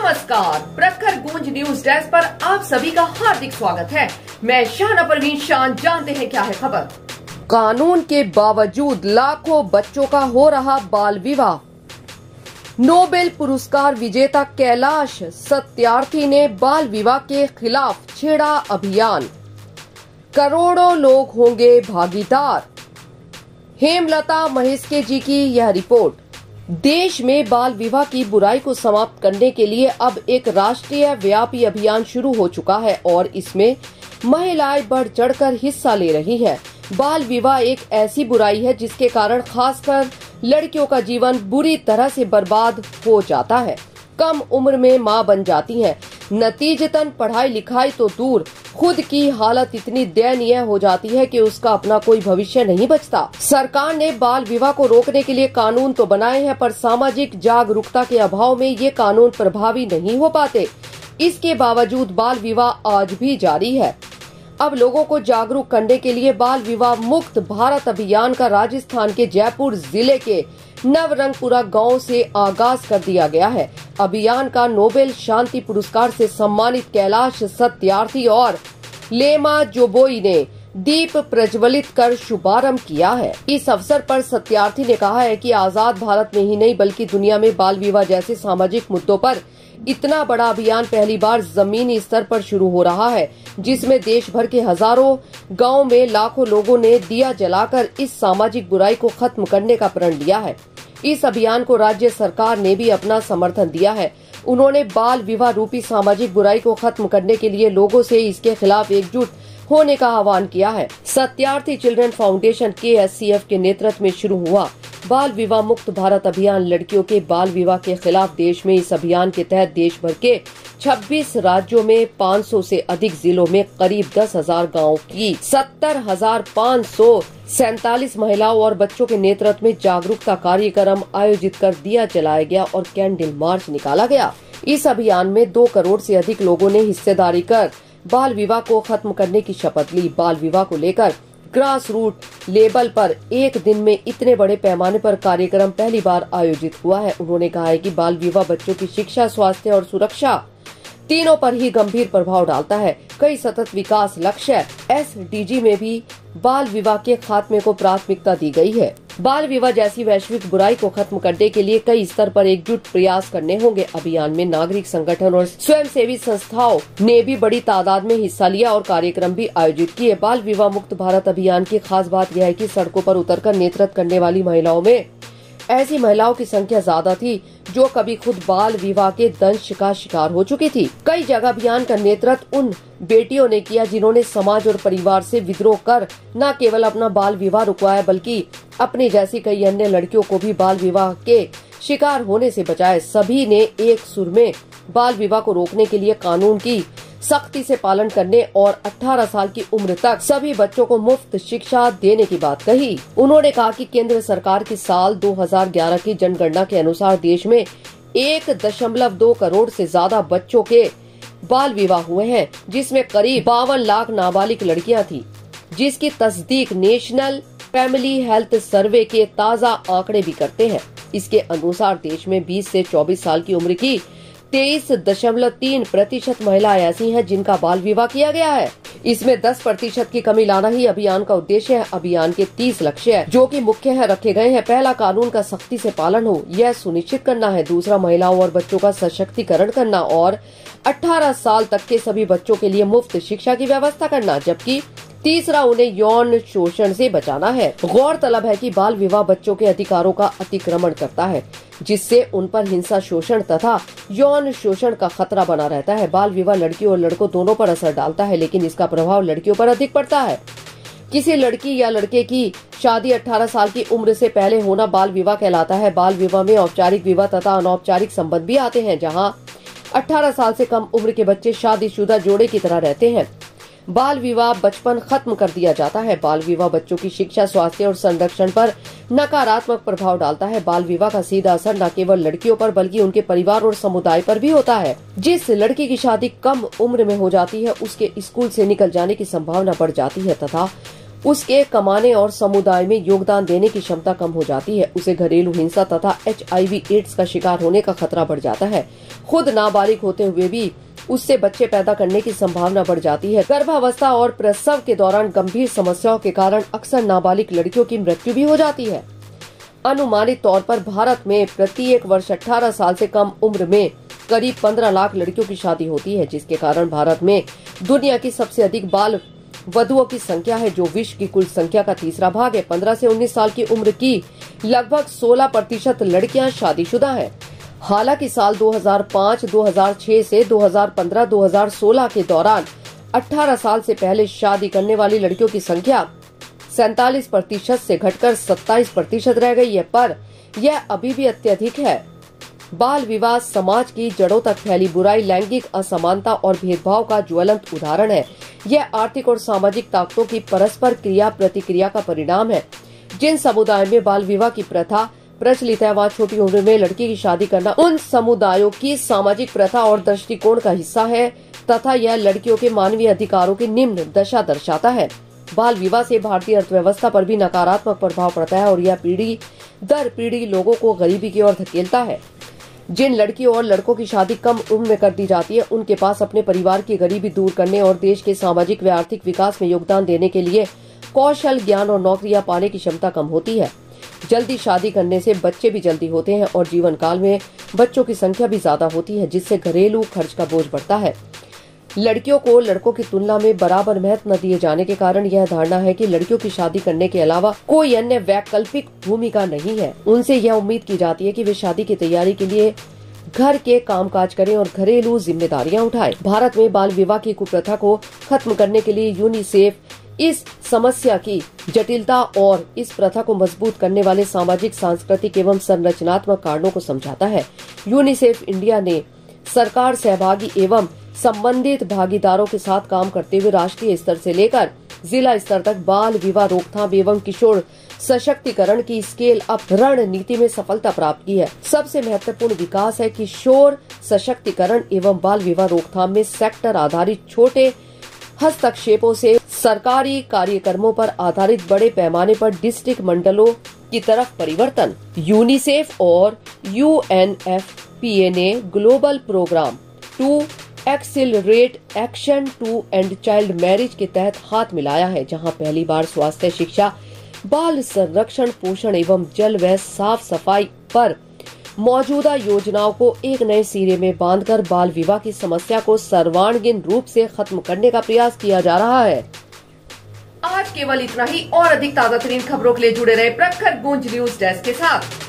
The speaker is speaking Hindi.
नमस्कार, प्रखर गूंज न्यूज डेस्क पर आप सभी का हार्दिक स्वागत है। मैं शाहना परवीन शान। जानते हैं क्या है खबर। कानून के बावजूद लाखों बच्चों का हो रहा बाल विवाह। नोबेल पुरस्कार विजेता कैलाश सत्यार्थी ने बाल विवाह के खिलाफ छेड़ा अभियान। करोड़ों लोग होंगे भागीदार। हेमलता महेश्के जी की यह रिपोर्ट। देश में बाल विवाह की बुराई को समाप्त करने के लिए अब एक राष्ट्रीय व्यापी अभियान शुरू हो चुका है और इसमें महिलाएं बढ़ चढ़कर हिस्सा ले रही हैं। बाल विवाह एक ऐसी बुराई है जिसके कारण खासकर लड़कियों का जीवन बुरी तरह से बर्बाद हो जाता है। कम उम्र में मां बन जाती हैं। नतीजतन पढ़ाई लिखाई तो दूर, खुद की हालत इतनी दयनीय हो जाती है कि उसका अपना कोई भविष्य नहीं बचता। सरकार ने बाल विवाह को रोकने के लिए कानून तो बनाए हैं, पर सामाजिक जागरूकता के अभाव में ये कानून प्रभावी नहीं हो पाते। इसके बावजूद बाल विवाह आज भी जारी है। अब लोगों को जागरूक करने के लिए बाल विवाह मुक्त भारत अभियान का राजस्थान के जयपुर जिले के नवरंगपुरा गांव से आगाज कर दिया गया है। अभियान का नोबेल शांति पुरस्कार से सम्मानित कैलाश सत्यार्थी और लेमा जोबोई ने दीप प्रज्वलित कर शुभारंभ किया है। इस अवसर पर सत्यार्थी ने कहा है कि आजाद भारत में ही नहीं बल्कि दुनिया में बाल विवाह जैसे सामाजिक मुद्दों पर इतना बड़ा अभियान पहली बार जमीनी स्तर पर शुरू हो रहा है, जिसमें देश भर के हजारों गांव में लाखों लोगों ने दिया जलाकर इस सामाजिक बुराई को खत्म करने का प्रण लिया है। इस अभियान को राज्य सरकार ने भी अपना समर्थन दिया है। उन्होंने बाल विवाह रूपी सामाजिक बुराई को खत्म करने के लिए लोगों से इसके खिलाफ एकजुट होने का आह्वान किया है। सत्यार्थी चिल्ड्रन फाउंडेशन KSCF के नेतृत्व में शुरू हुआ बाल विवाह मुक्त भारत अभियान लड़कियों के बाल विवाह के खिलाफ देश में इस अभियान के तहत देश भर के 26 राज्यों में 500 से अधिक जिलों में करीब 10,000 गाँव की 70,547 महिलाओं और बच्चों के नेतृत्व में जागरूकता कार्यक्रम आयोजित कर दिया जलाया गया और कैंडल मार्च निकाला गया। इस अभियान में 2 करोड़ से अधिक लोगों ने हिस्सेदारी कर बाल विवाह को खत्म करने की शपथ ली। बाल विवाह को लेकर ग्रास रूट लेवल पर एक दिन में इतने बड़े पैमाने पर कार्यक्रम पहली बार आयोजित हुआ है। उन्होंने कहा है कि बाल विवाह बच्चों की शिक्षा, स्वास्थ्य और सुरक्षा तीनों पर ही गंभीर प्रभाव डालता है। कई सतत विकास लक्ष्य SDG में भी बाल विवाह के खात्मे को प्राथमिकता दी गई है। बाल विवाह जैसी वैश्विक बुराई को खत्म करने के लिए कई स्तर पर एकजुट प्रयास करने होंगे। अभियान में नागरिक संगठन और स्वयंसेवी संस्थाओं ने भी बड़ी तादाद में हिस्सा लिया और कार्यक्रम भी आयोजित किए। बाल विवाह मुक्त भारत अभियान की खास बात यह है कि सड़कों पर उतरकर नेतृत्व करने वाली महिलाओं में ऐसी महिलाओं की संख्या ज्यादा थी जो कभी खुद बाल विवाह के दंश का शिकार हो चुकी थी। कई जगह अभियान का नेतृत्व उन बेटियों ने किया जिन्होंने समाज और परिवार से विद्रोह कर न केवल अपना बाल विवाह रुकवाया बल्कि अपनी जैसी कई अन्य लड़कियों को भी बाल विवाह के शिकार होने से बचाए। सभी ने एक सुर में बाल विवाह को रोकने के लिए कानून की सख्ती से पालन करने और 18 साल की उम्र तक सभी बच्चों को मुफ्त शिक्षा देने की बात कही। उन्होंने कहा कि केंद्र सरकार की साल 2011 की जनगणना के अनुसार देश में 1.2 करोड़ से ज्यादा बच्चों के बाल विवाह हुए हैं, जिसमें करीब 52 लाख नाबालिग लड़कियां थी, जिसकी तस्दीक नेशनल फैमिली हेल्थ सर्वे के ताज़ा आंकड़े भी करते हैं। इसके अनुसार देश में 20 से 24 साल की उम्र की 23.3% महिलाएं ऐसी हैं जिनका बाल विवाह किया गया है। इसमें 10% की कमी लाना ही अभियान का उद्देश्य है। अभियान के 30 लक्ष्य है जो कि मुख्य है रखे गए हैं। पहला, कानून का सख्ती से पालन हो, यह सुनिश्चित करना है। दूसरा, महिलाओं और बच्चों का सशक्तिकरण करना और 18 साल तक के सभी बच्चों के लिए मुफ्त शिक्षा की व्यवस्था करना, जबकि तीसरा, उन्हें यौन शोषण से बचाना है। गौरतलब है कि बाल विवाह बच्चों के अधिकारों का अतिक्रमण करता है, जिससे उन पर हिंसा, शोषण तथा यौन शोषण का खतरा बना रहता है। बाल विवाह लड़कियों और लड़कों दोनों पर असर डालता है, लेकिन इसका प्रभाव लड़कियों पर अधिक पड़ता है। किसी लड़की या लड़के की शादी 18 साल की उम्र से पहले होना बाल विवाह कहलाता है। बाल विवाह में औपचारिक विवाह तथा अनौपचारिक संबंध भी आते हैं, जहाँ 18 साल से कम उम्र के बच्चे शादीशुदा जोड़े की तरह रहते हैं। बाल विवाह बचपन खत्म कर दिया जाता है। बाल विवाह बच्चों की शिक्षा, स्वास्थ्य और संरक्षण पर नकारात्मक प्रभाव डालता है। बाल विवाह का सीधा असर न केवल लड़कियों पर बल्कि उनके परिवार और समुदाय पर भी होता है। जिस लड़की की शादी कम उम्र में हो जाती है, उसके स्कूल से निकल जाने की संभावना बढ़ जाती है तथा उसके कमाने और समुदाय में योगदान देने की क्षमता कम हो जाती है। उसे घरेलू हिंसा तथा HIV एड्स का शिकार होने का खतरा बढ़ जाता है। खुद नाबालिग होते हुए भी उससे बच्चे पैदा करने की संभावना बढ़ जाती है। गर्भावस्था और प्रसव के दौरान गंभीर समस्याओं के कारण अक्सर नाबालिग लड़कियों की मृत्यु भी हो जाती है। अनुमानित तौर पर भारत में प्रत्येक वर्ष 18 साल से कम उम्र में करीब 15 लाख लड़कियों की शादी होती है, जिसके कारण भारत में दुनिया की सबसे अधिक बाल वधुओं की संख्या है, जो विश्व की कुल संख्या का तीसरा भाग है। 15 से 19 साल की उम्र की लगभग 16% लड़कियां शादीशुदा हैं। हालांकि साल 2005, 2006 से 2015, 2016 के दौरान 18 साल से पहले शादी करने वाली लड़कियों की संख्या 47% से घटकर 27% रह गई है, पर यह अभी भी अत्यधिक है। बाल विवाह समाज की जड़ों तक फैली बुराई, लैंगिक असमानता और भेदभाव का ज्वलंत उदाहरण है। यह आर्थिक और सामाजिक ताकतों की परस्पर क्रिया प्रतिक्रिया का परिणाम है। जिन समुदायों में बाल विवाह की प्रथा प्रचलित है, वहाँ छोटी उम्र में लड़की की शादी करना उन समुदायों की सामाजिक प्रथा और दृष्टिकोण का हिस्सा है तथा यह लड़कियों के मानवीय अधिकारों की निम्न दशा दर्शाता है। बाल विवाह से भारतीय अर्थव्यवस्था पर भी नकारात्मक प्रभाव पड़ता है और यह पीढ़ी दर पीढ़ी लोगों को गरीबी की ओर धकेलता है। जिन लड़कियों और लड़कों की शादी कम उम्र में कर दी जाती है, उनके पास अपने परिवार की गरीबी दूर करने और देश के सामाजिक व आर्थिक विकास में योगदान देने के लिए कौशल, ज्ञान और नौकरियां पाने की क्षमता कम होती है। जल्दी शादी करने से बच्चे भी जल्दी होते हैं और जीवन काल में बच्चों की संख्या भी ज्यादा होती है, जिससे घरेलू खर्च का बोझ बढ़ता है। लड़कियों को लड़कों की तुलना में बराबर महत्व न दिए जाने के कारण यह धारणा है कि लड़कियों की शादी करने के अलावा कोई अन्य वैकल्पिक भूमिका नहीं है। उनसे यह उम्मीद की जाती है कि वे शादी की तैयारी के लिए घर के कामकाज करें और घरेलू जिम्मेदारियां उठाएं। भारत में बाल विवाह की कुप्रथा को खत्म करने के लिए यूनिसेफ इस समस्या की जटिलता और इस प्रथा को मजबूत करने वाले सामाजिक, सांस्कृतिक एवं संरचनात्मक कारणों को समझाता है। यूनिसेफ इंडिया ने सरकार, सहभागी एवं संबंधित भागीदारों के साथ काम करते हुए राष्ट्रीय स्तर से लेकर जिला स्तर तक बाल विवाह रोकथाम एवं किशोर सशक्तिकरण की स्केल अप रणनीति में सफलता प्राप्त की है। सबसे महत्वपूर्ण विकास है किशोर सशक्तिकरण एवं बाल विवाह रोकथाम में सेक्टर आधारित छोटे हस्तक्षेपों से सरकारी कार्यक्रमों पर आधारित बड़े पैमाने पर डिस्ट्रिक्ट मंडलों की तरफ परिवर्तन। यूनिसेफ और UNFPA ने global programme to accelerate action to end child marriage के तहत हाथ मिलाया है, जहां पहली बार स्वास्थ्य, शिक्षा, बाल संरक्षण, पोषण एवं जल व साफ सफाई पर मौजूदा योजनाओं को एक नए सिरे में बांधकर बाल विवाह की समस्या को सर्वांगीण रूप से खत्म करने का प्रयास किया जा रहा है। आज केवल इतना ही। और अधिक ताजा तरीन खबरों के लिए जुड़े रहे प्रखर गूंज न्यूज डेस्क के साथ।